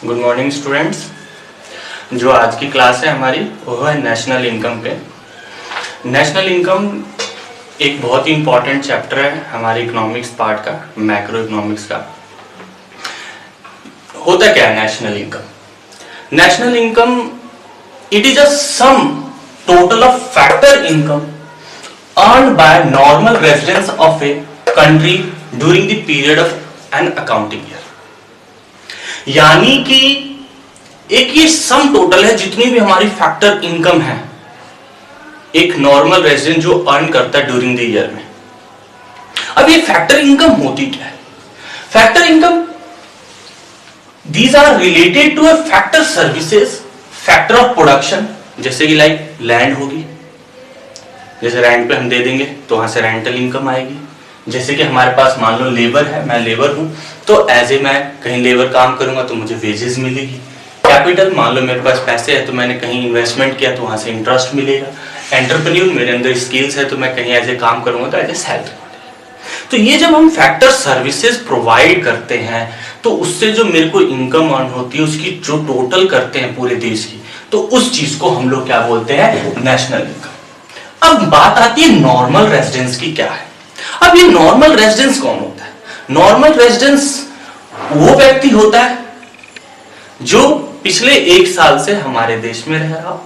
Good morning students. जो आज की क्लास है हमारी वो है नेशनल इनकम पे। नेशनल इनकम एक बहुत ही इंपॉर्टेंट चैप्टर है हमारे इकोनॉमिक्स पार्ट का, मैक्रो इकोनॉमिक्स का। होता क्या है national income? National income it is a sum total of factor income earned by normal residents of a country during the period of an accounting year। यानी कि एक ये सम टोटल है जितनी भी हमारी फैक्टर इनकम है एक नॉर्मल रेजिडेंट जो अर्न करता है ड्यूरिंग द ईयर में। अब ये फैक्टर इनकम होती क्या है? Factor income these are related to a factor services, factor of production, जैसे कि लाइक लैंड होगी, जैसे रेंट पे हम दे देंगे तो वहां से रेंटल इनकम आएगी। जैसे कि हमारे पास मान लो लेबर है, मैं लेबर हूं तो एज ए मैं कहीं लेबर काम करूंगा तो मुझे वेजेस मिलेगी। कैपिटल, मान लो मेरे पास पैसे है तो मैंने कहीं इन्वेस्टमेंट किया तो वहां से इंटरेस्ट मिलेगा। एंटरप्रेन्योर, मेरे अंदर स्किल्स है तो मैं कहीं एज ए काम करूंगा तो एज ए सैलरी मिलेगी। तो ये जब हम फैक्टर सर्विसेज प्रोवाइड करते हैं तो उससे जो मेरे को इनकम अर्न होती है उसकी जो टोटल करते हैं पूरे देश की, तो उस चीज को हम लोग क्या बोलते हैं? National income. अब बात आती है नॉर्मल रेजिडेंस की क्या है। अब ये नॉर्मल रेजिडेंस कौन होता है? नॉर्मल रेजिडेंस वो व्यक्ति होता है जो पिछले 1 साल से हमारे देश में रह रहा हो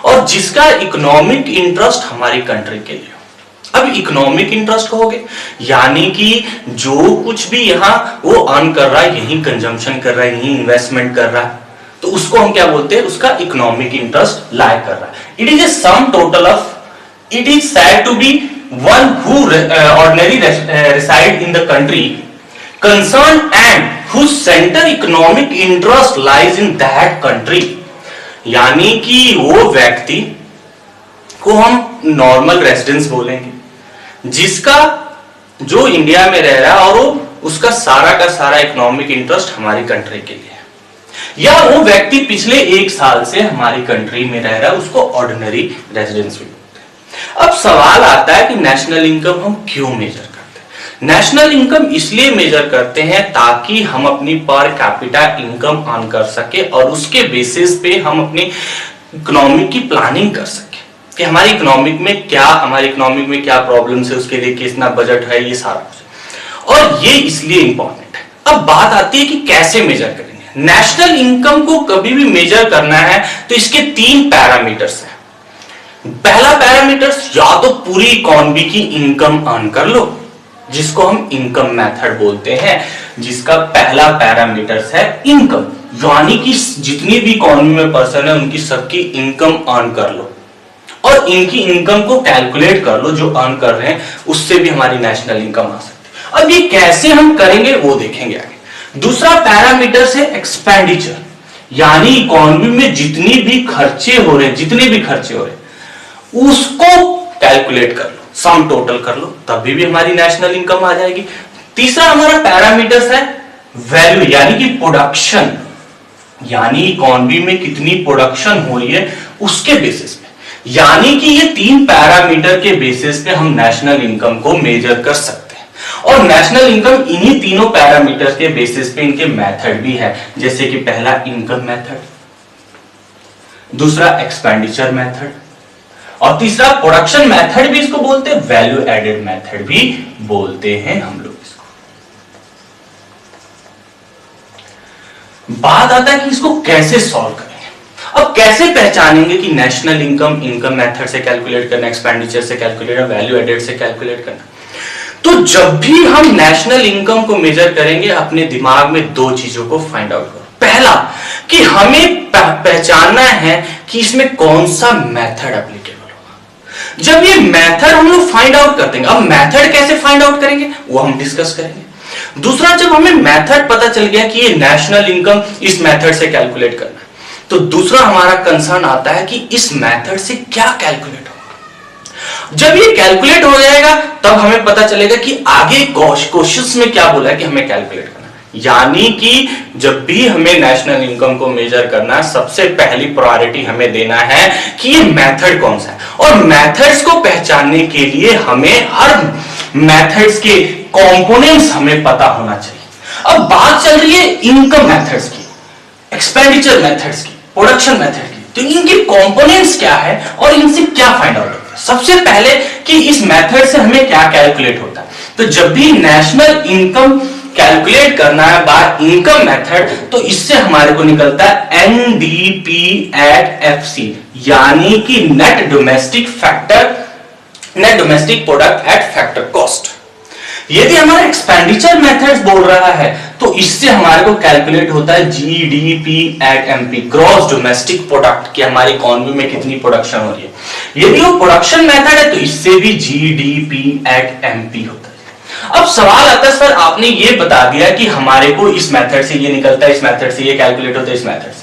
और जिसका इकोनॉमिक इंटरेस्ट हमारी कंट्री के लिए हो। अब इकोनॉमिक इंटरेस्ट कहोगे यानी कि जो कुछ भी यहां वो अर्न कर रहा है, यही कंजम्पशन कर रहा है, यही इन्वेस्टमेंट कर रहा है, तो उसको हम क्या बोलते हैं? उसका इकोनॉमिक इंटरेस्ट लाई कर रहा है। It is a sum total of, it is said to be one who ordinarily reside in the country concerned and whose center economic interest lies in that country। यानी कि वो व्यक्ति को हम नॉर्मल रेजिडेंस बोलेंगे जिसका जो इंडिया में रह रहा है और वो उसका सारा का सारा इकोनॉमिक इंटरेस्ट हमारी कंट्री के लिए है, या वो व्यक्ति पिछले 1 साल से हमारी कंट्री में रह रहा है, उसको ऑर्डिनरी रेजिडेंस भी। अब सवाल आता है कि नेशनल इनकम हम क्यों मेजर करते हैं? नेशनल इनकम इसलिए मेजर करते हैं ताकि हम अपनी पर कैपिटा इनकम अर्न कर सके और उसके बेसिस पे हम अपनी इकोनॉमिक की प्लानिंग कर सके कि हमारी इकोनॉमिक में क्या प्रॉब्लम्स है, उसके लिए कितना बजट है, ये सारा कुछ। और ये इसलिए इंपॉर्टेंट है। अब बात आती है कि कैसे मेजर करेंगे नेशनल इनकम को। कभी भी मेजर करना है तो इसके 3 पैरामीटर्स हैं। पहला पैरामीटर, या तो पूरी इकोनॉमी की इनकम अर्न कर लो, जिसको हम इनकम मेथड बोलते हैं, जिसका पहला पैरामीटर है इनकम, यानी कि जितनी भी इकोनॉमी में पर्सन है उनकी सबकी इनकम अर्न कर लो और इनकी इनकम को कैलकुलेट कर लो, जो अर्न कर रहे हैं उससे भी हमारी नेशनल इनकम आ सकती है। अब ये कैसे हम करेंगे वो देखेंगे आगे। दूसरा पैरामीटर है एक्सपेंडिचर, यानी इकोनॉमी में जितने भी खर्चे हो रहे उसको कैलकुलेट कर लो, सम टोटल कर लो, तभी भी हमारी नेशनल इनकम आ जाएगी। तीसरा हमारा पैरामीटर है वैल्यू, यानी कि प्रोडक्शन, यानी इकोनॉमी में कितनी प्रोडक्शन हो रही है उसके बेसिस पे, यानी कि ये 3 पैरामीटर के बेसिस पे हम नेशनल इनकम को मेजर कर सकते हैं। और नेशनल इनकम इन्हीं तीनों पैरामीटर के बेसिस पे इनके मेथड भी है, जैसे कि पहला इनकम मेथड, दूसरा एक्सपेंडिचर मेथड और तीसरा प्रोडक्शन मेथड भी इसको बोलते हैं, वैल्यू एडेड मेथड भी बोलते हैं हम लोग इसको। बात आता है कि इसको कैसे सॉल्व करेंगे। अब कैसे पहचानेंगे कि नेशनल इनकम इनकम मेथड से कैलकुलेट करना, एक्सपेंडिचर से कैलकुलेट करना, वैल्यू एडेड से कैलकुलेट करना? तो जब भी हम नेशनल इनकम को मेजर करेंगे अपने दिमाग में 2 चीजों को फाइंड आउट करो। पहला कि हमें पहचानना है कि इसमें कौन सा मेथड एप्लीकेबल। जब ये मेथड हम लोग फाइंड आउट कर देंगे, अब मेथड कैसे फाइंड आउट करेंगे वो हम डिस्कस करेंगे। दूसरा, जब हमें मेथड पता चल गया कि ये नेशनल इनकम इस मेथड से कैलकुलेट करना है, तो दूसरा हमारा कंसर्न आता है कि इस मेथड से क्या कैलकुलेट होगा। जब ये कैलकुलेट हो जाएगा तब हमें पता चलेगा कि आगे क्वेश्चंस में क्या बोला है कि हमें कैलकुलेट करना है। यानी कि जब भी हमें नेशनल इनकम को मेजर करना है, सबसे पहली प्रायोरिटी हमें देना है कि ये मेथड कौन सा है, और मेथड्स को पहचानने के लिए हमें हर मेथड्स के कंपोनेंट्स हमें पता होना चाहिए। अब बात चल रही है इनकम मेथड्स की। एक्सपेंडिचर मेथड्स की, प्रोडक्शन मेथड की, तो इनके कंपोनेंट्स क्या है और इनसे क्या फाइंड आउट होता है। सबसे पहले कि इस मेथड से हमें क्या कैलकुलेट होता है, तो जब भी नेशनल इनकम कैलकुलेट करना है बाय इनकम मेथड, तो इससे हमारे को निकलता है एनडीपी एट एफसी, यानी कि net domestic factor, net domestic product at factor cost. यदि हमारा एक्सपेंडिचर मेथड्स बोल रहा है तो इससे हमारे को कैलकुलेट होता है GDP at MP, gross domestic product, कि हमारी इकोनॉमी में कितनी प्रोडक्शन हो रही है। यदि वो प्रोडक्शन मेथड है तो इससे भी जीडीपी एट एमपी होता है। अब सवाल आता है, सर आपने ये बता दिया कि हमारे को इस मेथड से ये निकलता है, इस मेथड से ये कैलकुलेट होता है, इस मेथड से,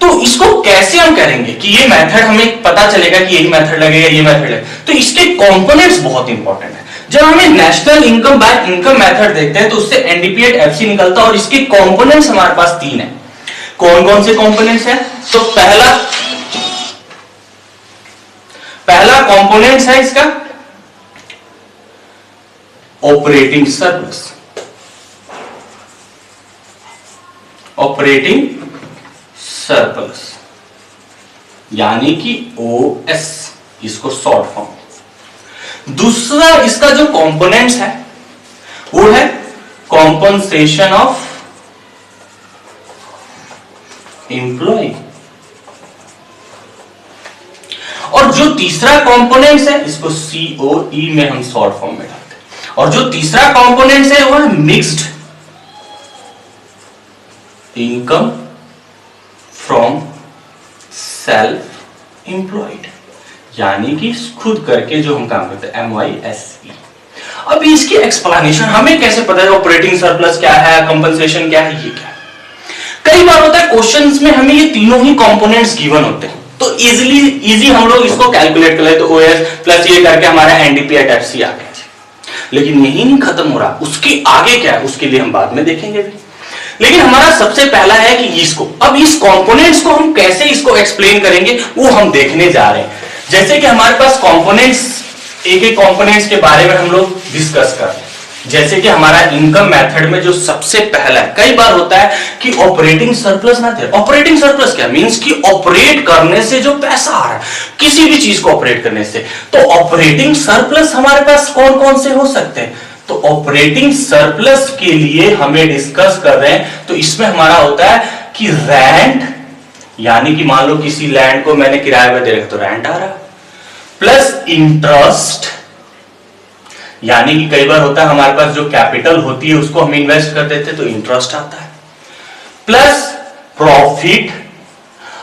तो इसको कैसे हम करेंगे कि ये मेथड हमें पता चलेगा कि यही मेथड लगेगा, ये मेथड है, तो इसके कंपोनेंट्स बहुत इंपॉर्टेंट है। जब हमें national income by income method देखते हैं तो उससे एनडीपी एट एफसी निकलता है और इसके कंपोनेंट्स हमारे पास 3 है। कौन कौन से कंपोनेंट्स हैं? तो पहला कंपोनेंट्स है इसका ऑपरेटिंग सरप्लस, ऑपरेटिंग सरप्लस यानी कि ओएस, इसको शॉर्ट फॉर्म। दूसरा इसका जो कंपोनेंट्स है वो है कॉम्पनसेशन ऑफ एम्प्लॉय, और जो तीसरा कंपोनेंट्स है इसको सीओई में हम शॉर्ट फॉर्म में डालते हैं, और जो तीसरा कंपोनेंट्स है वो है mixed income from self employed, यानी कि खुद करके जो हम काम करते हैं, MYSE। अब इसकी एक्सप्लेनेशन हमें कैसे पता है ऑपरेटिंग सरप्लस क्या है, कंपनसेशन क्या है, ये क्या है। कई बार होता है क्वेश्चंस में हमें ये तीनों ही कंपोनेंट्स गिवन होते हैं, तो इजी हम लोग इसको कैलकुलेट कर लेते, तो OS प्लस ये करके हमारा एनडीपी एट एफसी आ गया। लेकिन यही नहीं खत्म हो रहा, उसके आगे क्या है उसके लिए हम बाद में देखेंगे भी। लेकिन हमारा सबसे पहला है कि इसको, अब इस कंपोनेंट्स को हम कैसे इसको एक्सप्लेन करेंगे वो हम देखने जा रहे हैं। जैसे कि हमारे पास कंपोनेंट्स, एक एक कंपोनेंट्स के बारे में हम लोग डिस्कस कर रहे हैं। जैसे कि हमारा इनकम मेथड में जो सबसे पहला है, कई बार होता है कि ऑपरेटिंग सरप्लस ना दे। ऑपरेटिंग सरप्लस क्या मींस कि ऑपरेट करने से जो पैसा आ रहा है, किसी भी चीज को ऑपरेट करने से, तो ऑपरेटिंग सरप्लस हमारे पास कौन कौन से हो सकते हैं। तो ऑपरेटिंग सरप्लस के लिए हमें डिस्कस कर रहे हैं, तो इसमें हमारा होता है कि रेंट, यानी कि मान लो किसी लैंड को मैंने किराए पे दे रखा तो रेंट आ रहा, प्लस इंटरेस्ट, यानी कि कई बार होता है हमारे पास जो कैपिटल होती है उसको हम इन्वेस्ट कर देते तो इंटरेस्ट आता है, प्लस प्रॉफिट।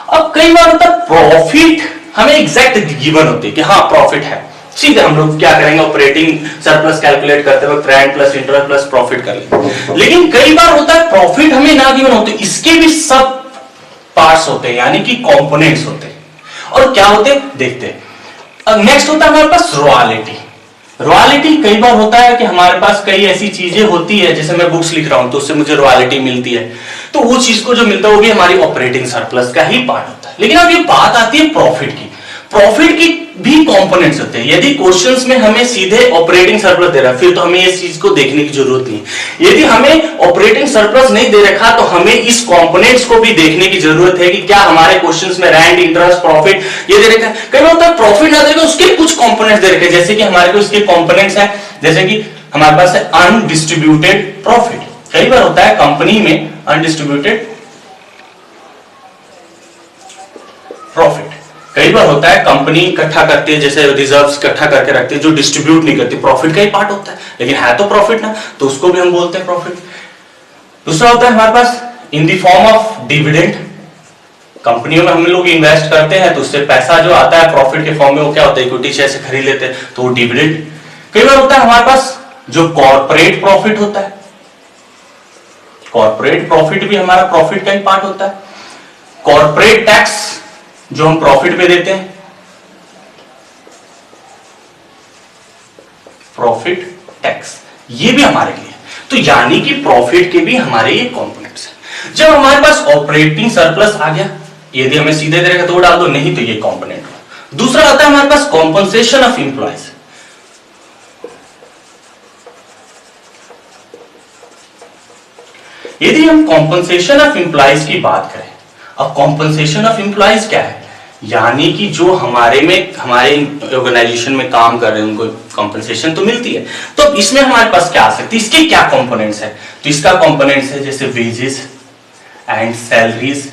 अब कई बार होता है प्रॉफिट हमें एग्जैक्ट गिवन होती है कि हाँ प्रॉफिट है, सीधे हम लोग क्या करेंगे ऑपरेटिंग सरप्लस कैलकुलेट करते वक्त rent plus interest plus profit कर लेंगे। लेकिन कई बार होता है प्रॉफिट हमें ना गिवन होते, इसके भी सब पार्ट्स होते हैं, यानी कि कंपोनेंट्स होते हैं। और क्या होते हैं देखते हैं। अब नेक्स्ट होता है हमारे पास रॉयल्टी। रॉयल्टी कई बार होता है कि हमारे पास कई ऐसी चीजें होती है, जैसे मैं बुक्स लिख रहा हूं तो उससे मुझे रॉयल्टी मिलती है, तो वो चीज को जो मिलता है वो भी हमारी ऑपरेटिंग सरप्लस का ही पार्ट होता है। लेकिन अब ये बात आती है प्रॉफिट की, प्रॉफिट की भी कंपोनेंट्स होते हैं। यदि क्वेश्चंस में हमें सीधे ऑपरेटिंग सरप्लस दे रहा है फिर तो हमें इस चीज को देखने की जरूरत नहीं। यदि हमें ऑपरेटिंग सरप्लस नहीं दे रखा तो हमें इस कंपोनेंट्स को भी देखने की जरूरत है कि क्या हमारे क्वेश्चंस में रेंट इंटरेस्ट प्रॉफिट ये दे रखा है। कई बार होता है प्रॉफिट ना देगा उसके कुछ कंपोनेंट्स दे रखे, जैसे कि हमारे को इसके कंपोनेंट्स है, जैसे कि हमारे पास है अनडिस्ट्रीब्यूटेड प्रॉफिट। कई बार होता है कंपनी में अनडिस्ट्रीब्यूटेड प्रॉफिट, कई बार होता है कंपनी इकट्ठा करती है, जैसे रिजर्व्स इकट्ठा करके रखती है जो डिस्ट्रीब्यूट नहीं करती, प्रॉफिट का ही पार्ट होता है, लेकिन है तो प्रॉफिट ना, तो उसको भी हम बोलते हैं प्रॉफिट। दूसरा होता है हमारे पास in the form of dividend. कंपनियों में हम लोग इन्वेस्ट करते हैं तो उससे पैसा जो आता है प्रॉफिट के फॉर्म में वो क्या होता है, इक्विटी शेयर से खरीद लेते हैं तो वो डिविडेंड। कई बार होता है हमारे पास जो कॉर्पोरेट प्रॉफिट होता है, कॉर्पोरेट प्रॉफिट भी हमारा प्रॉफिट का ही पार्ट होता है। कॉर्पोरेट टैक्स जो हम प्रॉफिट पे देते हैं, प्रॉफिट टैक्स, ये भी हमारे लिए, तो यानी कि प्रॉफिट के भी हमारे ये कंपोनेंट्स हैं। जब हमारे पास ऑपरेटिंग सरप्लस आ गया, यदि हमें सीधे दे रखा तो वो डाल दो, नहीं तो ये कंपोनेंट हो। दूसरा आता है हमारे पास कॉम्पनसेशन ऑफ एम्प्लॉयज। यदि हम कॉम्पनसेशन ऑफ एम्प्लॉयज की बात करें अब कॉम्पनसेशन ऑफ एम्प्लॉइज क्या है, यानी कि जो हमारे ऑर्गेनाइजेशन में काम कर रहे हैं उनको कॉम्पनसेशन तो मिलती है। तो अब इसमें हमारे पास क्या आ सकती है, इसके क्या कंपोनेंट्स है, तो इसका कंपोनेंट्स है जैसे wages and salaries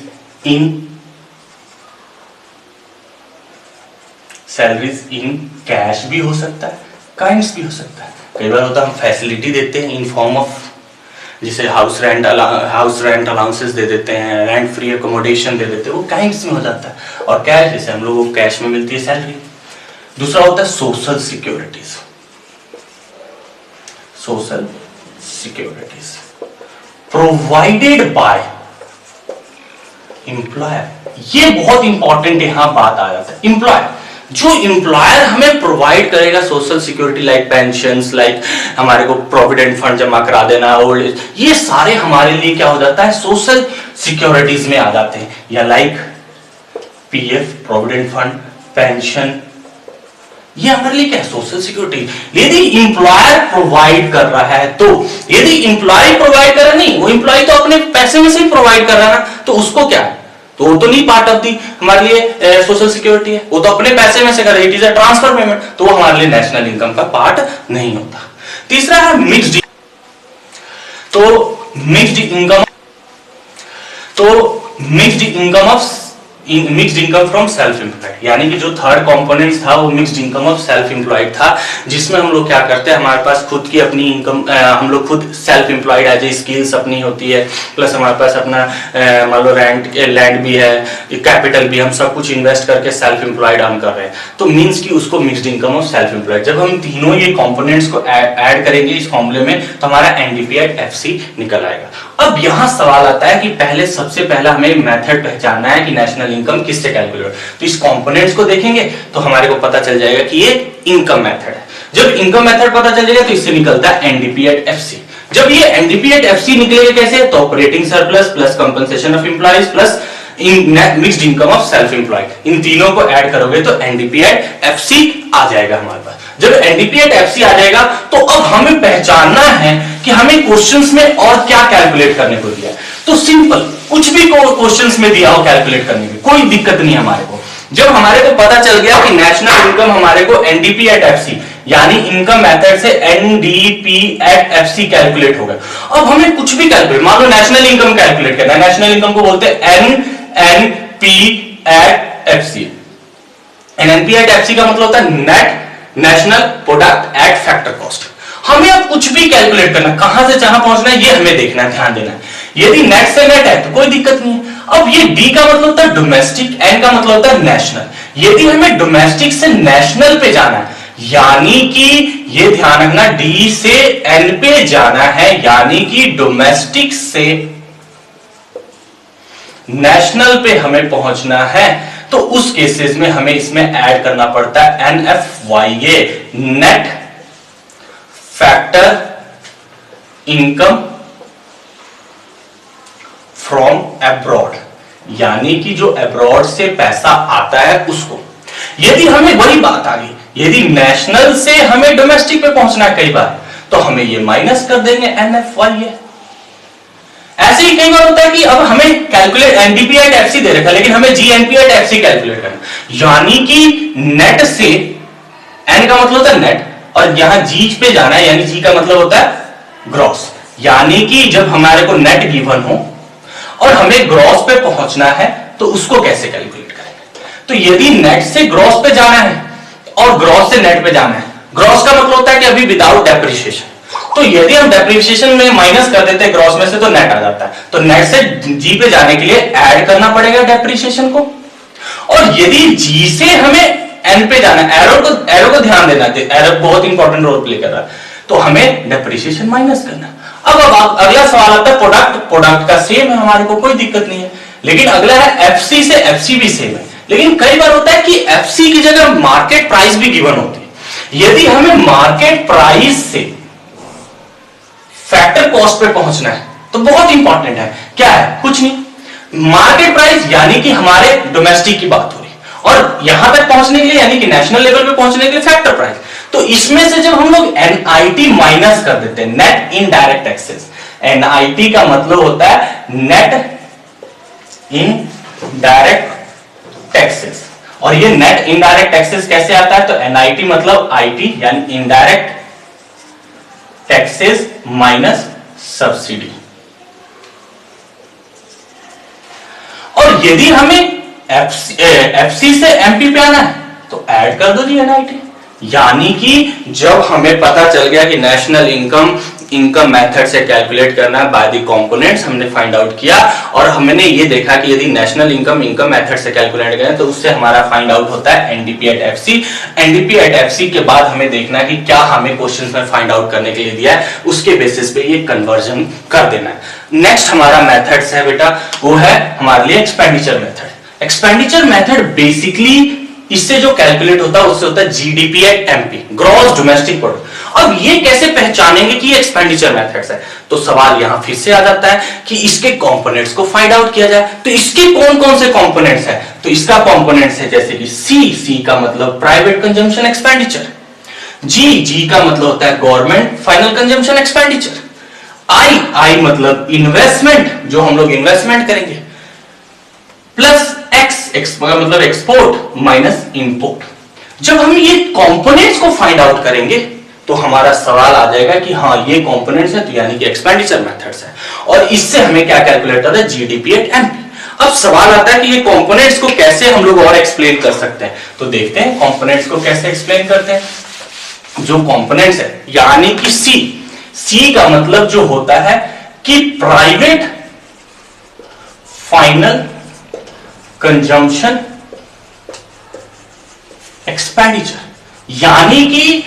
in cash भी हो सकता है, काइंड्स भी हो सकता है। कई बार होता है हम फैसिलिटी देते हैं इन फॉर्म ऑफ, जैसे हाउस रेंट अलाउंसेस दे देते हैं, रेंट फ्री अकोमोडेशन दे देते हैं, वो काइंड्स में हो जाता है। और कैश, जैसे हम लोगों को कैश में मिलती है सैलरी। दूसरा होता है social securities provided by employer. ये बहुत इंपॉर्टेंट यहां बात आ जाता है, एम्प्लॉयर, जो एम्प्लॉयर हमें प्रोवाइड करेगा social security, like pensions, like हमारे को प्रोविडेंट फंड जमा करा देना, ओल्ड एज, ये सारे हमारे लिए क्या हो जाता है, सोशल सिक्योरिटीज में आ जाते हैं। या like PF, provident fund, pension, ये हमारे लिए क्या है, सोशल सिक्योरिटी। यदि एम्प्लॉयर प्रोवाइड कर रहा है, तो यदि एम्प्लॉय प्रोवाइड कर रहा नहीं, वो एम्प्लॉय तो अपने पैसे में से ही प्रोवाइड कर रहा है ना, तो उसको क्या है, तो वो तो नहीं पार्ट ऑफ दी हमारे लिए सोशल सिक्योरिटी है, वो तो अपने पैसे में से कर रहा है, it is a transfer payment, तो वो हमारे लिए नेशनल इनकम का पार्ट नहीं होता। तीसरा है mixed income from self employed, यानी कि जो थर्ड कंपोनेंट था वो mixed income of self employed था, जिसमें हम लोग क्या करते हैं, हमारे पास खुद की अपनी इनकम, हम लोग खुद self employed as a skills अपनी होती है, प्लस हमारे पास अपना मान लो लैंड भी है, कैपिटल भी, हम सब कुछ इन्वेस्ट करके सेल्फ एम्प्लॉयड अर्न कर रहे हैं, तो मीन्स की उसको mixed income of self employed. जब हम तीनों ये कंपोनेंट्स को ऐड करेंगे इस फॉर्मूले में, तो हमारा एनडीपीएट एफसी निकल आएगा। अब यहां सवाल आता है कि सबसे पहला हमें मेथड पहचानना है कि नेशनल इनकम किससे कैलकुलेट, तो इस कंपोनेंट्स को देखेंगे तो हमारे को पता चल जाएगा कि ये इनकम मेथड है। जब इनकम मेथड पता चल जाएगा तो इससे निकलता है एनडीपीएट एफसी। जब ये एनडीपीएट एफसी निकलेगा कैसे, तो operating surplus plus compensation of employees plus mixed income of self employed, इन तीनों को ऐड करोगे तो एनडीपीएट एफसी आ जाएगा हमारे पास। जब एनडीपीएट एफसी आ जाएगा तो अब हमें पहचानना है कि हमें क्वेश्चंस में और क्या कैलकुलेट करने को दिया है। तो सिंपल, कुछ भी क्वेश्चंस में दिया हो कैलकुलेट करने की कोई दिक्कत नहीं हमारे को। जब हमारे को पता चल गया कि नेशनल इनकम हमारे को एनडीपीएट एफसी यानी इनकम मेथड से एनडीपीएट एफसी कैलकुलेट होगा। अब हमें कुछ भी कैलकुलेट, मान लो नेशनल इनकम कैलकुलेट करना है, नेशनल इनकम को बोलते हैं एनपीएट एफसी। एनपीएट एफसी का मतलब होता है net national product at factor cost. हमें अब कुछ भी कैलकुलेट करना, कहां से जहां पहुंचना है ये हमें देखना है, ध्यान देना है। यदि नेट से नेट है तो कोई दिक्कत नहीं है। अब ये डी का मतलब होता है डोमेस्टिक, एन का मतलब होता है नेशनल। यदि हमें डोमेस्टिक से नेशनल पे जाना है, यानी कि ये ध्यान रखना, डी से एन पे जाना है, यानी कि डोमेस्टिक से नेशनल पे हमें पहुंचना है, तो उस केसेस में हमें इसमें ऐड करना पड़ता है NFIA, net factor income from abroad, यानी कि जो अब्रॉड से पैसा आता है उसको। यदि हमें वही बात आ गई, यदि नेशनल से हमें डोमेस्टिक पे पहुंचना है कई बार, तो हमें ये माइनस कर देंगे एनएफवाईए। ऐसे ही कई बार होता है कि अब हमें कैलकुलेट एनडीपीएट एफसी दे रखा है, लेकिन हमें जीएनपीएट एफसी कैलकुलेट करना, यानी कि नेट से, एन का मतलब होता है नेट, और यहां जी पे जाना है, यानी जी का मतलब होता है ग्रॉस, यानी कि जब हमारे को नेट गिवन हो और हमें ग्रॉस पे पहुंचना है तो उसको कैसे कैलकुलेट करेंगे। तो यदि नेट से ग्रॉस पे जाना है और ग्रॉस से नेट पे जाना है, ग्रॉस का मतलब होता है कि अभी विदाउट डेप्रिसिएशन, तो यदि हम डेप्रिसिएशन में माइनस कर देते हैं ग्रॉस में से तो नेट आ जाता है, तो नेट से जी पे जाने के लिए ऐड करना पड़ेगा डेप्रिसिएशन को। और यदि जी से हमें एन पे जाना है, एरो को ध्यान देना, एरो बहुत इंपॉर्टेंट रोल प्ले कर रहा है, तो हमें डेप्रिसिएशन माइनस करना। अब अगला सवाल आता है प्रोडक्ट का सेम है, हमारे को कोई दिक्कत नहीं है, लेकिन अगला है एफसी से एफसी भी सेम है, लेकिन कई बार होता है कि एफसी की जगह मार्केट प्राइस भी गिवन होती है। यदि हमें मार्केट प्राइस से फैक्टर कॉस्ट पे पहुंचना है तो बहुत इंपॉर्टेंट है, क्या है, कुछ नहीं, मार्केट प्राइस यानी कि हमारे डोमेस्टिक की बात हो रही, और यहां तक पहुंचने के लिए यानी कि नेशनल लेवल पे पहुंचने के लिए फैक्टर प्राइस। तो इसमें से जब हम लोग एनआईटी माइनस कर देते हैं, नेट इनडायरेक्ट टैक्सेस, एनआईटी का मतलब होता है नेट इन डायरेक्ट टैक्सेस। और ये नेट इनडायरेक्ट टैक्सेस कैसे आता है? तो एनआईटी मतलब आईटी यानी इनडायरेक्ट टैक्सेस माइनस सब्सिडी। और यदि हमें एफसी से एमपी पे आना है तो ऐड कर दो जी एनआईटी। यानी कि जब हमें पता चल गया कि नेशनल इनकम मेथड से कैलकुलेट करना है बाय द कंपोनेंट्स, हमने फाइंड आउट किया और हमने ये देखा कि यदि नेशनल इनकम मेथड से कैलकुलेट करें तो उससे हमारा फाइंड आउट होता है NDP at FC. NDP at FC के बाद हमें देखना है कि क्या हमें क्वेश्चन में फाइंड आउट करने के लिए दिया है, उसके बेसिस पे ये कन्वर्जन कर देना है। नेक्स्ट हमारा मेथड्स है बेटा, वो है हमारे लिए expenditure method. Expenditure method basically इससे जो कैलकुलेट होता है उससे होता है GDP at MP, gross domestic product. अब ये कैसे पहचानेंगे कि ये एक्सपेंडिचर मेथड्स है? तो सवाल यहां फिर से आ जाता है कि इसके कंपोनेंट्स को फाइंड आउट किया जाए। तो इसके कौन कौन से कंपोनेंट्स है? तो इसका कंपोनेंट्स है जैसे कि सी का मतलब प्राइवेट कंजम्पशन एक्सपेंडिचर, जी का मतलब होता है गवर्नमेंट फाइनल कंजम्पशन एक्सपेंडिचर, आई मतलब इन्वेस्टमेंट, जो हम लोग इन्वेस्टमेंट करेंगे, प्लस एक्स का मतलब एक्सपोर्ट माइनस इंपोर्ट। जब हम ये कंपोनेंट्स को फाइंड आउट करेंगे तो हमारा सवाल आ जाएगा कि हाँ ये कंपोनेंट्स है, तो यानी कि एक्सपेंडिचर मेथड्स है। और इससे हमें क्या कैलकुलेट होता है? GDP at MP. अब सवाल आता है कि ये कंपोनेंट्स को कैसे हम लोग और एक्सप्लेन कर सकते हैं, तो देखते हैं कंपोनेंट्स को कैसे एक्सप्लेन करते हैं। जो कंपोनेंट्स है यानी कि सी का मतलब जो होता है कि प्राइवेट फाइनल कंजम्पशन एक्सपेंडिचर, यानी कि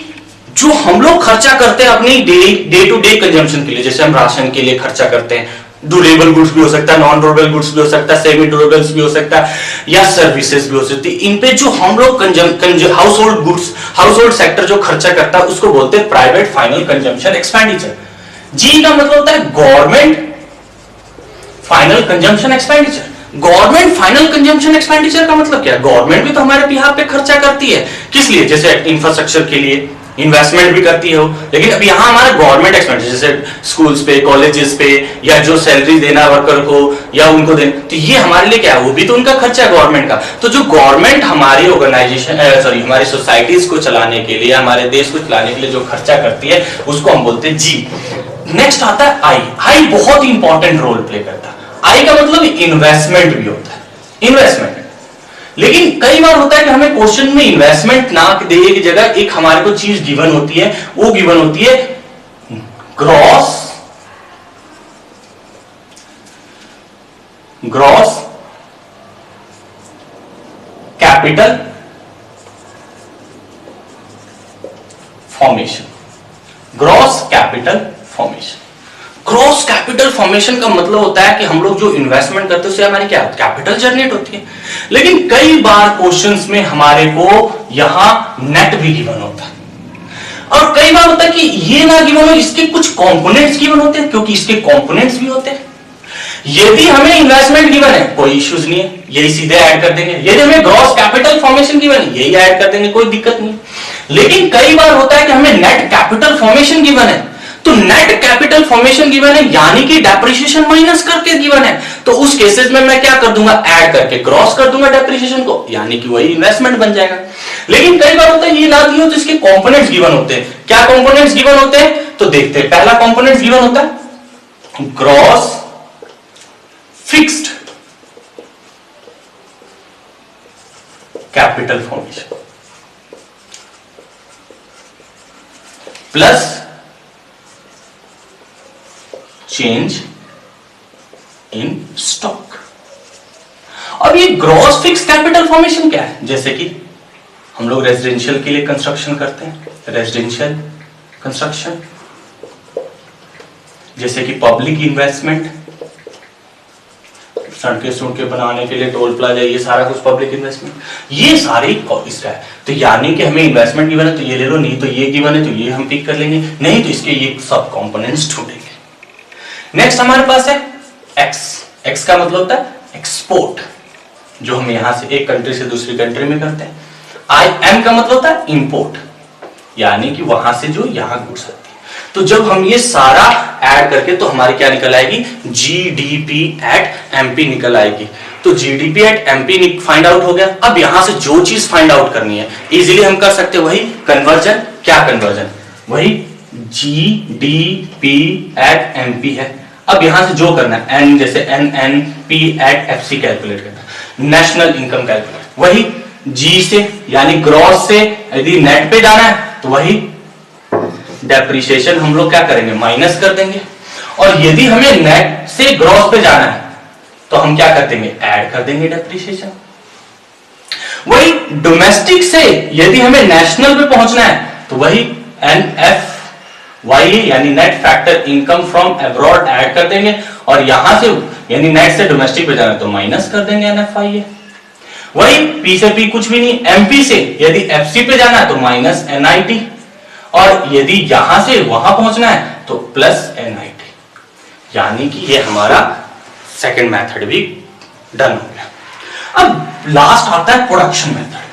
जो हम लोग खर्चा करते हैं अपनी डे टू डे कंजम्पशन के लिए, जैसे हम राशन के लिए खर्चा करते हैं, ड्यूरेबल गुड्स भी हो सकता है, नॉन ड्यूरेबल गुड्स भी हो सकता है, सेमी ड्यूरेबल्स भी हो सकता है, या सर्विसेज भी हो सकती है। इन पे जो हम लोग house hold goods, house hold sector जो खर्चा करता है उसको बोलते हैं प्राइवेट फाइनल कंजम्पशन एक्सपेंडिचर। जी का मतलब होता है government final consumption expenditure. Government final consumption expenditure का मतलब क्या है? गवर्नमेंट भी तो हमारे बिहार पे खर्चा करती है, किस लिए? जैसे इंफ्रास्ट्रक्चर के लिए इन्वेस्टमेंट भी करती है वो, लेकिन अब यहाँ हमारा गवर्नमेंट एक्सपेंडिचर जैसे स्कूल्स पे, कॉलेजेस पे, या जो सैलरी देना वर्कर को या उनको देना, तो ये हमारे लिए क्या है? वो भी तो उनका खर्चा है गवर्नमेंट का। तो जो गवर्नमेंट हमारी ऑर्गेनाइजेशन हमारी सोसाइटीज को चलाने के लिए, हमारे देश को चलाने के लिए जो खर्चा करती है उसको हम बोलते हैं जी। नेक्स्ट आता है आई बहुत इंपॉर्टेंट रोल प्ले करता है। आई का मतलब इन्वेस्टमेंट भी होता है, इन्वेस्टमेंट। लेकिन कई बार होता है कि हमें क्वेश्चन में इन्वेस्टमेंट ना देने की जगह एक हमारे को चीज गिवन होती है, वो गिवन होती है gross capital formation. Gross capital formation, gross capital formation का मतलब होता है कि हम लोग जो इन्वेस्टमेंट करते हैं उससे हमारी क्या कैपिटल जनरेट होती है। लेकिन कई बार क्वेश्चंस में हमारे को यहां नेट भी गिवन होता है, और कई बार होता है कि ये ना गिवन हो, इसके कुछ कंपोनेंट्स गिवन होते हैं, क्योंकि इसके कंपोनेंट्स भी होते हैं। यदि हमें इन्वेस्टमेंट गिवन है कोई इश्यूज नहीं है, यही सीधे ऐड कर देंगे। यदि हमें ग्रॉस कैपिटल फॉर्मेशन गिवन है, यही ऐड कर देंगे, कोई दिक्कत नहीं। लेकिन कई बार होता है कि हमें नेट कैपिटल फॉर्मेशन गिवन है, तो नेट कैपिटल फॉर्मेशन गिवन है यानी कि डेप्रिसिएशन माइनस करके गिवन है, तो उस केसेस में मैं क्या कर दूंगा? ऐड करके क्रॉस कर दूंगा डेप्रिसिएशन को, यानी कि वही इन्वेस्टमेंट बन जाएगा। लेकिन कई बार होता है ये ना दिए तो इसके कंपोनेंट्स गिवन होते हैं। क्या कंपोनेंट्स गिवन होते हैं? तो देखते हैं। पहला कंपोनेंट गिवन होता है gross fixed capital formation plus change in stock. अब ये ग्रॉस फिक्स कैपिटल फॉर्मेशन क्या है? जैसे कि हम लोग रेजिडेंशियल के लिए कंस्ट्रक्शन करते हैं, रेजिडेंशियल कंस्ट्रक्शन, जैसे कि पब्लिक इन्वेस्टमेंट, सड़कें बनाने के लिए, टोल प्लाजा, ये सारा कुछ पब्लिक इन्वेस्टमेंट, ये सारे इसका है। तो यानी कि हमें इन्वेस्टमेंट गिवन है तो ये ले लो, नहीं तो ये गिवन है तो ये हम पिक कर लेंगे, नहीं तो इसके ये सब कंपोनेंट्स ढूंढेंगे। नेक्स्ट हमारे पास है एक्स। एक्स का मतलब होता है एक्सपोर्ट, जो हम यहां से एक कंट्री से दूसरी कंट्री में करते हैं। आई एम का मतलब होता है इंपोर्ट, यानी कि वहां से जो यहां गुड्स आती है। तो जब हम ये सारा ऐड करके तो हमारी क्या निकल आएगी, जीडीपी एट एमपी निकल आएगी। तो GDP at MP find out हो गया। अब यहां से जो चीज फाइंड आउट करनी है इजीली हम कर सकते हैं, वही कन्वर्जन। क्या कन्वर्जन? वही जीडीपी एट एमपी है। अब यहां से जो करना है एन, जैसे N N P at FC calculate करना, नेशनल इनकम कैलकुलेट, वही जी से यानी ग्रॉस से यदि नेट पे जाना है तो वही डेप्रिसिएशन हम लोग क्या करेंगे, माइनस कर देंगे। और यदि हमें नेट से ग्रॉस पे जाना है तो हम क्या कर देंगे, ऐड कर देंगे डेप्रिसिएशन। वही डोमेस्टिक से यदि हमें नेशनल पे पहुंचना है तो वही एनएफ वाई यानी net factor income from abroad add कर देंगे, और यहां से यानी नेट से डोमेस्टिक पे जाना है तो माइनस कर देंगे एनएफआई। वही पी से पी कुछ भी नहीं, एमपी से यदि एफसी पे जाना है तो माइनस एनआईटी, और यदि यहां से वहां पहुंचना है तो प्लस एनआईटी। यानी कि ये हमारा सेकंड मेथड भी डन हो गया। अब लास्ट आता है प्रोडक्शन मेथड।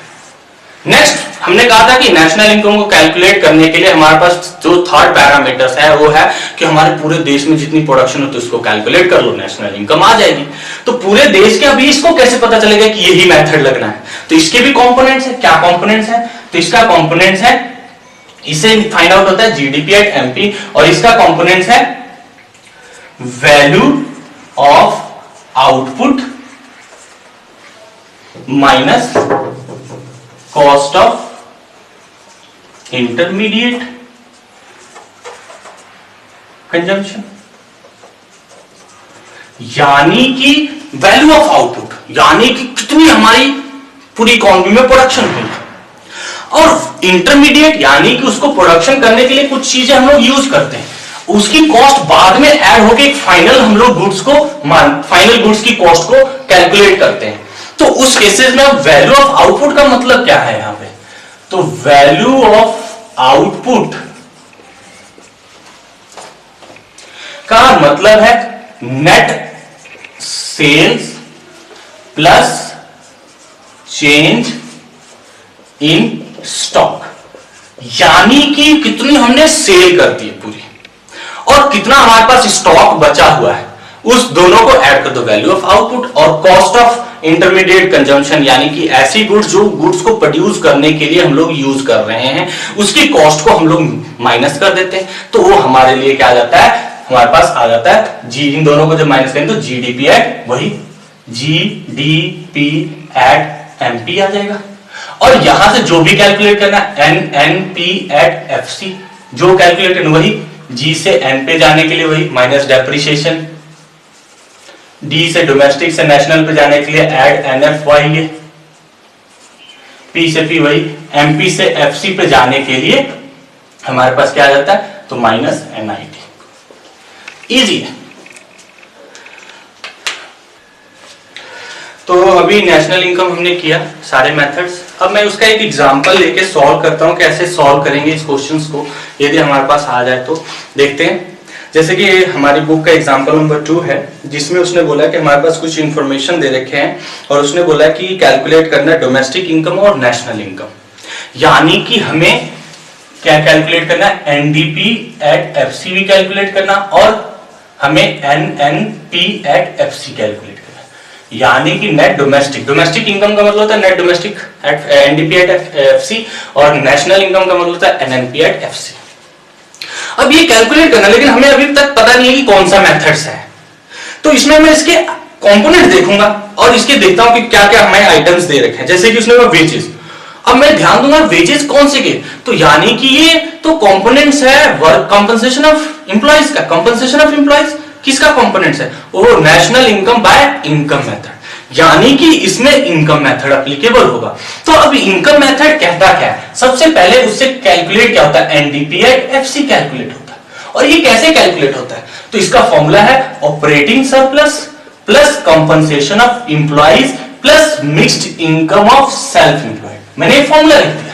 नेक्स्ट हमने कहा था कि नेशनल इनकम को कैलकुलेट करने के लिए हमारे पास जो थर्ड पैरामीटर्स है वो है कि हमारे पूरे देश में जितनी प्रोडक्शन होती है उसको कैलकुलेट कर लो, नेशनल इनकम आ जाएगी। तो पूरे देश के अभी इसको कैसे पता चलेगा कि यही मेथड लगना है? तो इसके भी कंपोनेंट्स है। क्या कंपोनेंट्स है? तो इसका कंपोनेंट्स है, इसे फाइंड आउट होता है जीडीपी एट एमपी, और इसका कंपोनेंट्स है value of output minus cost of intermediate consumption. यानी कि वैल्यू ऑफ आउटपुट यानी कि कितनी हमारी पूरी इकोनॉमी में प्रोडक्शन हुई, और इंटरमीडिएट यानी कि उसको प्रोडक्शन करने के लिए कुछ चीजें हम लोग यूज करते हैं, उसकी कॉस्ट बाद में ऐड होकर एक फाइनल हम लोग गुड्स को फाइनल गुड्स की कॉस्ट को कैलकुलेट करते हैं। तो उस केसेस में वैल्यू ऑफ आउटपुट का मतलब क्या है यहां पे? तो वैल्यू ऑफ आउटपुट का मतलब है net sales plus change in stock, यानी कि कितनी हमने सेल कर दी है पूरी और कितना हमारे पास स्टॉक बचा हुआ है, उस दोनों को ऐड कर दो, वैल्यू ऑफ आउटपुट। और कॉस्ट ऑफ इंटरमीडिएट कंजम्पशन यानी कि ऐसी गुड्स जो गुड्स को प्रोड्यूस करने के लिए हम लोग यूज कर रहे हैं उसकी कॉस्ट को हम लोग माइनस कर देते हैं, तो वो हमारे लिए क्या आ जाता है, हमारे पास आ जाता है जी, इन दोनों को जब माइनस करें तो जीडीपी एट, वही जीडीपी एट एमपी आ जाएगा। और यहां से जो भी कैलकुलेट करना एनएनपी एट एफसी, जो कैलकुलेट करना वही जी से एन पे जाने के लिए वही माइनस डेप्रिसिएशन, डी से डोमेस्टिक से नेशनल पे जाने के लिए ऐड एनएफवाई है, पी से पी वही, एमपी से एफसी पे जाने के लिए हमारे पास क्या आ जाता है, तो माइनस एनआईटी। इजी है। तो अभी नेशनल इनकम हमने किया सारे मेथड्स। अब मैं उसका एक एग्जांपल लेके सॉल्व करता हूं, कैसे सॉल्व करेंगे इस क्वेश्चंस को यदि हमारे पास आ जाए तो देखते हैं। जैसे कि हमारी बुक का एग्जांपल नंबर 2 है, जिसमें उसने बोला कि हमारे पास कुछ इंफॉर्मेशन दे रखे हैं और उसने बोला कि कैलकुलेट करना है डोमेस्टिक इनकम और नेशनल इनकम, यानी कि हमें क्या कैलकुलेट करना है, एनडीपी एट एफसी भी कैलकुलेट करना और हमें एनएनपी एट एफसी कैलकुलेट करना, यानी कि नेट डोमेस्टिक, डोमेस्टिक इनकम का मतलब होता है net domestic at NDP at FC, और नेशनल इनकम का मतलब होता है एनएनपी एट एफसी। अब ये कैलकुलेट करना, लेकिन हमें अभी तक पता नहीं है कि कौन सा मेथड्स है, तो इसमें मैं इसके कंपोनेंट देखूंगा और इसके देखता हूं कि क्या क्या हमें आइटम्स दे रखे हैं। जैसे कि उसने कहा वेजेस, अब मैं ध्यान दूंगा वेजेस कौन से के, तो यानी कि ये तो कंपोनेंट्स है वर्क कंपनसेशन ऑफ एम्प्लॉइज का, कंपनसेशन ऑफ एम्प्लॉइज किसका कंपोनेंट्स है, वो national income by income method, यानी कि इसमें इनकम मेथड एप्लीकेबल होगा। तो अब इनकम मेथड कहता क्या है, सबसे पहले उससे कैलकुलेट क्या होता है, एनडीपी एट एफसी कैलकुलेट होता है। और ये कैसे कैलकुलेट होता है, तो इसका फॉर्मूला है operating surplus plus compensation of employees plus mixed income of self employed. मैंने एक फॉर्मूला लिख दिया।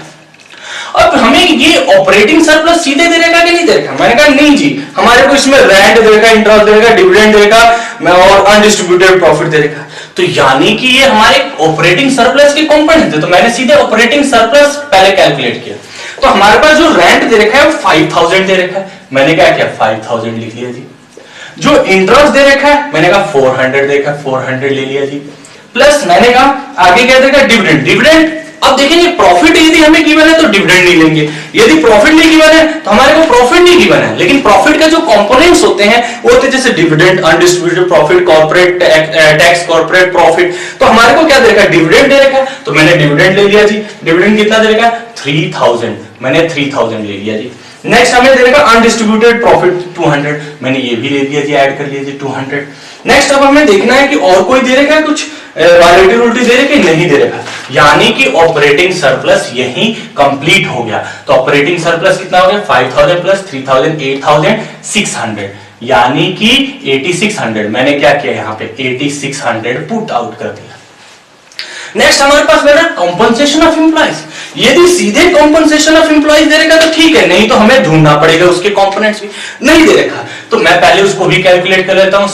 अब हमें ये ऑपरेटिंग सरप्लस सीधे दे रखा कि नहीं दे रखा, मैंने कहा नहीं जी, हमारे को इसमें रेंट दे रखा, इंटरेस्ट दे रखा, डिविडेंड दे रखा और अनडिस्ट्रीब्यूटेड प्रॉफिट दे रखा, तो यानी कि ये हमारे ऑपरेटिंग सरप्लस के कंपोनेंट थे, तो मैंने सीधे ऑपरेटिंग सरप्लस पहले कैलकुलेट किया। तो हमारे पास जो रेंट दे रखा है वो 5000 दे रखा है, मैंने क्या किया 5000 लिख लिया जी। जो इंटरेस्ट दे रखा है मैंने कहा 400 देखा 400 ले लिया जी, प्लस मैंने कहा आगे क्या देखा डिविडेंड। डिविडेंड अब देखेंगे प्रॉफिट यदि हमें गिवन है तो डिविडेंड नहीं लेंगे, यदि प्रॉफिट नहीं गिवन है तो हमारे को प्रॉफिट नहीं गिवन है, लेकिन प्रॉफिट का जो कंपोनेंट्स होते हैं वो होते हैं जैसे dividend, undistributed profit, corporate tax, corporate profit. तो हमारे को क्या दे रखा है डिविडेंड दे रखा है, तो मैंने डिविडेंड ले लिया जी। डिविडेंड कितना दे रखा है 3000, मैंने 3000 ले लिया जी। नेक्स्ट हमें दे रखा अनडिस्ट्रीब्यूटेड प्रॉफिट 200, मैंने ये भी ले लिया जी, ऐड कर लिया जी 200। नेक्स्ट अब हमें देखना है कि और कोई दे रखा है कुछ वॉलेटिलिटी दे रखी नहीं दे रखा, यानी कि ऑपरेटिंग सरप्लस यही कंप्लीट हो गया। तो ऑपरेटिंग सरप्लस कितना हो गया 5000 प्लस 3000 8600, यानी कि 8600। मैंने क्या किया यहाँ पे 8600 पुट आउट कर दिया। नेक्स्ट हमारे पास मेरा कॉम्पनसेशन ऑफ एम्प्लॉइज। यदि सीधे कॉम्पनसेशन ऑफ एम्प्लॉइज दे रखा तो ठीक है, नहीं तो हमें ढूंढना पड़ेगा उसके कंपोनेंट्स भी। नहीं दे रखा तो मैं पहले उसको भी कैलकुलेट कर लेता हूं,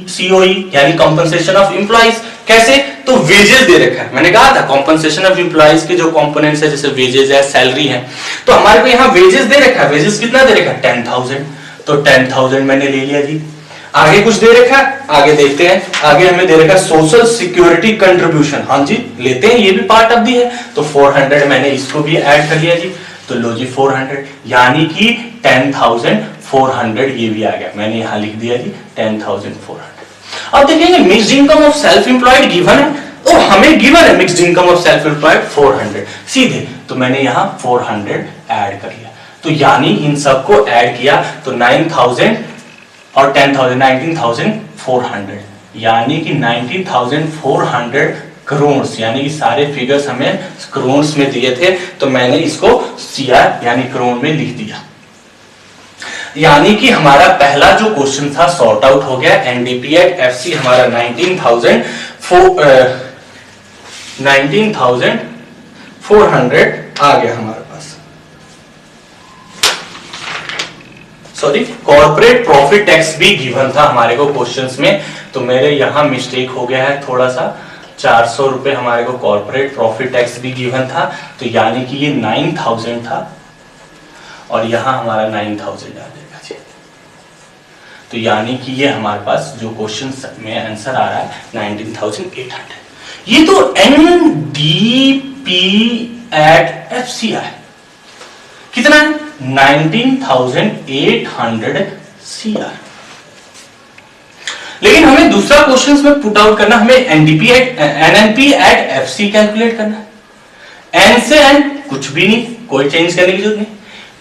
सीओई यानी कॉम्पनसेशन ऑफ एम्प्लॉइज। कैसे? तो वेजेस दे रखा है, मैंने कहा था कॉम्पनसेशन ऑफ एम्प्लॉइज के जो कंपोनेंट्स है जैसे वेजेस है, सैलरी है, तो हमारे को यहाँ वेजेस दे रखा है। वेजेस कितना दे रखा है 10000, तो 10000 मैंने ले लिया जी। आगे कुछ दे रखा है, आगे देखते हैं। आगे हमें दे रखा है सोशल सिक्योरिटी कंट्रीब्यूशन, हाँ जी लेते हैं, ये भी पार्ट ऑफ दी है, तो 400 मैंने इसको भी ऐड कर लिया जी। तो लो जी 400, यानी कि 10400 ये भी आ गया, मैंने यहां लिख दिया जी 10400। अब देखेंगे mixed income of self employed given है, और हमें गिवन है mixed income of self employed 400 सीधे, तो मैंने यहां 400 ऐड कर लिया। तो यानी इन सबको ऐड किया तो 9000 और 10000 19400, यानी कि 19400 करोड़, यानी कि सारे फिगर्स हमें करोड़ में दिए थे, तो मैंने इसको सीआर यानी करोड़ में लिख दिया। यानी कि हमारा पहला जो क्वेश्चन था सॉर्ट आउट हो गया। एनडीपी एट एफसी हमारा 19400 आ गया हमारे पास। सॉरी, कॉर्पोरेट प्रॉफिट टैक्स भी गिवन था हमारे को क्वेश्चंस में, तो मेरे यहां मिस्टेक हो गया है थोड़ा सा। 400 रुपए हमारे को कॉर्पोरेट प्रॉफिट टैक्स भी गिवन था, तो यानी कि ये 9000 था और यहां हमारा 9000 आ जाएगा जी। तो यानी कि ये हमारे पास जो क्वेश्चन में आंसर आ रहा है 19800। ये तो एनडीपी एट एफसीआई कितना है 19800 सीआर। लेकिन हमें दूसरा क्वेश्चन में पुट आउट करना, हमें NDP at NNP at FC calculate करना है। एन से एन कुछ भी नहीं, कोई चेंज करने की जरूरत नहीं,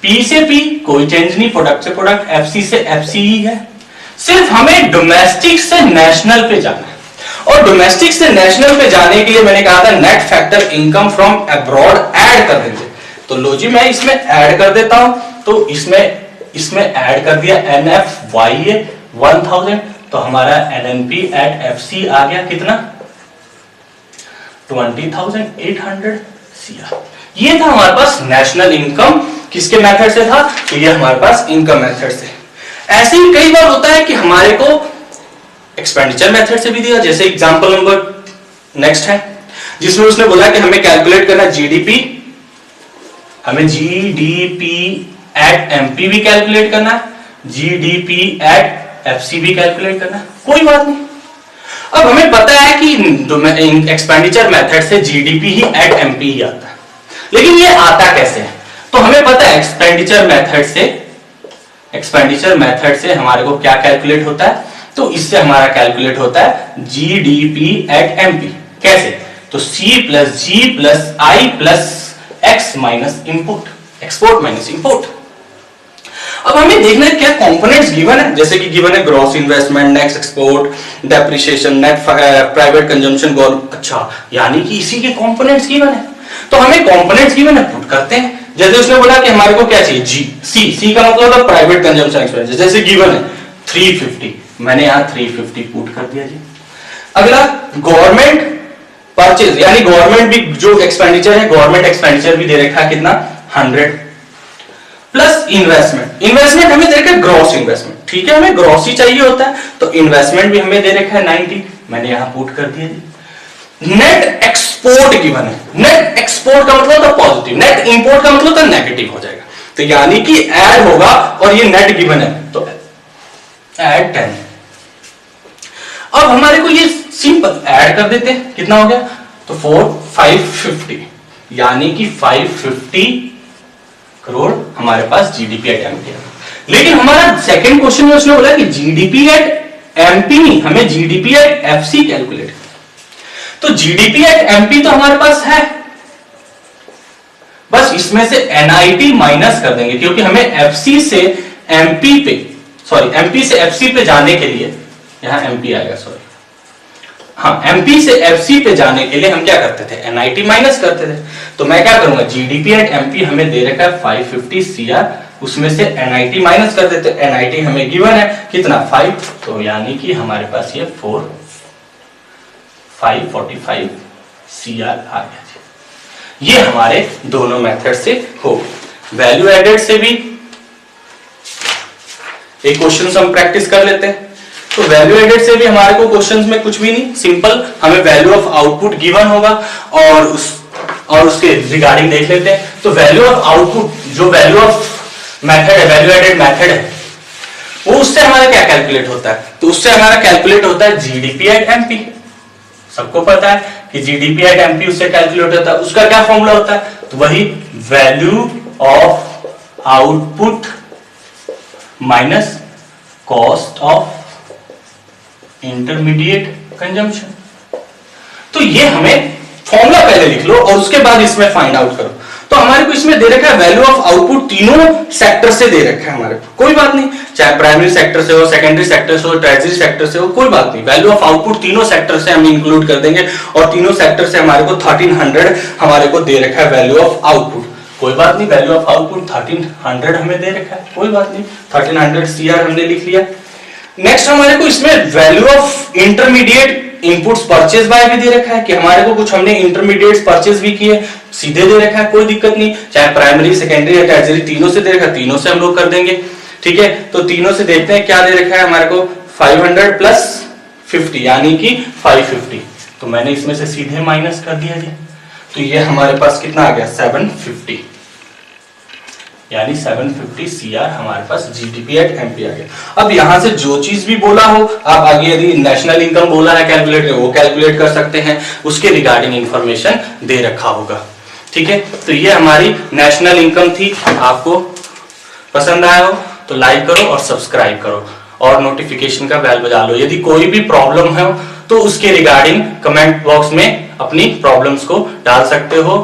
पी से पी कोई चेंज नहीं, प्रोडक्ट से प्रोडक्ट, एफसी से एफसी ही है। सिर्फ हमें डोमेस्टिक से नेशनल पे जाना है, और डोमेस्टिक से नेशनल पे जाने के लिए मैंने कहा था net factor income from abroad add कर देंगे। तो लो जी मैं इसमें ऐड कर देता हूं, तो इसमें ऐड कर दिया NFYA 1000, तो हमारा NNP एट FC आ गया कितना 20800 CR। ये था हमारे पास नेशनल इनकम, किसके मेथड से था, तो ये हमारे पास इनकम मेथड से। ऐसे ही कई बार होता है कि हमारे को एक्सपेंडिचर मेथड से भी दिया, जैसे एग्जांपल नंबर नेक्स्ट है जिसमें उसने बोला कि हमें कैलकुलेट करना जीडीपी, हमें जीडीपी एट एमपी भी कैलकुलेट करना है, जीडीपी एट एफसी भी कैलकुलेट करना है, कोई बात नहीं। अब हमें पता है कि एक्सपेंडिचर मेथड से जीडीपी ही एट एमपी ही आता है, लेकिन ये आता कैसे है, तो हमें पता है एक्सपेंडिचर मेथड से हमारे को क्या कैलकुलेट होता है, तो इससे हमारा कैलकुलेट होता है जीडीपी एट एमपी। कैसे, तो C plus G plus I plus X minus input, export minus import. अब हमें देखना है क्या कंपोनेंट्स गिवन है, जैसे कि गिवन है gross investment, net export, depreciation, net private consumption, अच्छा यानी कि इसी के कंपोनेंट्स गिवन है, तो हमें कंपोनेंट्स गिवन है पुट करते हैं। जैसे उसने बोला कि हमारे को क्या चाहिए जी, सी का मतलब है प्राइवेट कंजम्पशन एक्सपेंडिचर, जैसे गिवन है 350, मैंने यहां 350 पुट कर दिया जी। अगला गवर्नमेंट परचेज, यानी गवर्नमेंट भी जो एक्सपेंडिचर है, गवर्नमेंट एक्सपेंडिचर भी दे रखा है कितना 100 प्लस इन्वेस्टमेंट हमें दे रखा है ग्रॉस इन्वेस्टमेंट, ठीक है, हमें ग्रॉस ही चाहिए होता है, तो इन्वेस्टमेंट भी हमें दे रखा है 90, मैंने यहां पुट कर दिया जी। नेट एक्सपोर्ट गिवन है, नेट एक्सपोर्ट का मतलब था पॉजिटिव, नेट इंपोर्ट का मतलब था नेगेटिव हो जाएगा, तो यानी कि ऐड होगा और ये नेट गिवन है तो ऐड 10। अब हमारे को ये सिंपल ऐड कर देते हैं, कितना हो गया, तो 550, यानी कि 550 करोड़ हमारे पास जीडीपी एट एमपी है। लेकिन हमारा सेकंड क्वेश्चन में उसने बोला कि जीडीपी एट एमपी नहीं, हमें जीडीपी एट एफसी कैलकुलेट। तो जीडीपी एट एमपी तो हमारे पास है, बस इसमें से एनआईटी माइनस कर देंगे, क्योंकि हमें एफसी से एमपी पे, सॉरी एमपी से एफसी पे जाने के लिए, यहां एमपी आएगा, सॉरी हाँ, एमपी से एफसी पे जाने के लिए हम क्या करते थे, एनआईटी माइनस करते थे। तो मैं क्या करूंगा, जीडीपी एट एमपी हमें दे रखा है 550 सीआर, उसमें से एनआईटी माइनस कर देते, एनआईटी हमें गिवन है कितना 5, तो यानी कि हमारे पास ये 545 सीआर आ गया। ये हमारे दोनों मेथड से हो। वैल्यू एडेड से भी एक क्वेश्चन हम प्रैक्टिस कर लेते हैं। तो वैल्यू एडेड से भी हमारे को क्वेश्चंस में कुछ भी नहीं, सिंपल हमें वैल्यू ऑफ आउटपुट गिवन होगा और उसके रिगार्डिंग देख लेते हैं। तो वैल्यू ऑफ आउटपुट, जो वैल्यू ऑफ मेथड है, वैल्यू एडेड मेथड है, वो उससे हमारा क्या कैलकुलेट होता है, तो उससे हमारा कैलकुलेट होता है जीडीपी एट एमपी। सबको पता है कि जीडीपी एट एमपी उससे कैलकुलेट होता है, उसका क्या फॉर्मूला होता है, तो वही value of output minus cost of intermediate consumption. तो ये हमें फॉर्मूला पहले लिख लो और उसके बाद इसमें फाइंड आउट करो। तो हमारे को इसमें दे रखा है वैल्यू ऑफ आउटपुट तीनों सेक्टर से दे रखा है हमारे को, कोई बात नहीं, चाहे प्राइमरी सेक्टर से हो, सेकेंडरी सेक्टर से हो, टर्शियरी सेक्टर से हो, कोई बात नहीं, वैल्यू ऑफ आउटपुट तीनों सेक्टर से हम इंक्लूड कर देंगे और तीनों सेक्टर से हमारे को 1300 हमारे को दे रखा है वैल्यू ऑफ आउटपुट। कोई बात नहीं, वैल्यू ऑफ आउटपुट 1300 हमें दे रखा है, कोई बात नहीं, 1300 सीआर हमने लिख लिया। नेक्स्ट हमारे को इसमें value of intermediate inputs purchase by भी दे रखा है कि हमारे को कुछ हमने इंटरमीडिएट्स परचेज भी किए, सीधे दे रखा है, कोई दिक्कत नहीं, चाहे प्राइमरी सेकेंडरी या टर्शियरी तीनों से दे रखा है, तीनों से हम लोग कर देंगे। ठीक है, तो तीनों से देखते हैं क्या दे रखा है हमारे को, 500 प्लस 50 यानी कि 550। तो मैंने इसमें से सीधे माइनस कर दिया जी, तो ये हमारे पास कितना आ गया 750, यानी 750 सीआर हमारे पास जीडीपी एट एमपी आ गया। अब यहां से जो चीज भी बोला हो आप आगे, यदि नेशनल इनकम बोला है कैलकुलेट, वो कैलकुलेट कर सकते हैं, उसके रिगार्डिंग इंफॉर्मेशन दे रखा होगा। ठीक है, तो ये हमारी नेशनल इनकम थी। आपको पसंद आया हो तो लाइक करो और सब्सक्राइब करो और नोटिफिकेशन का बेल बजा लो। यदि कोई भी प्रॉब्लम है तो उसके रिगार्डिंग कमेंट बॉक्स में अपनी प्रॉब्लम्स को डाल सकते हो।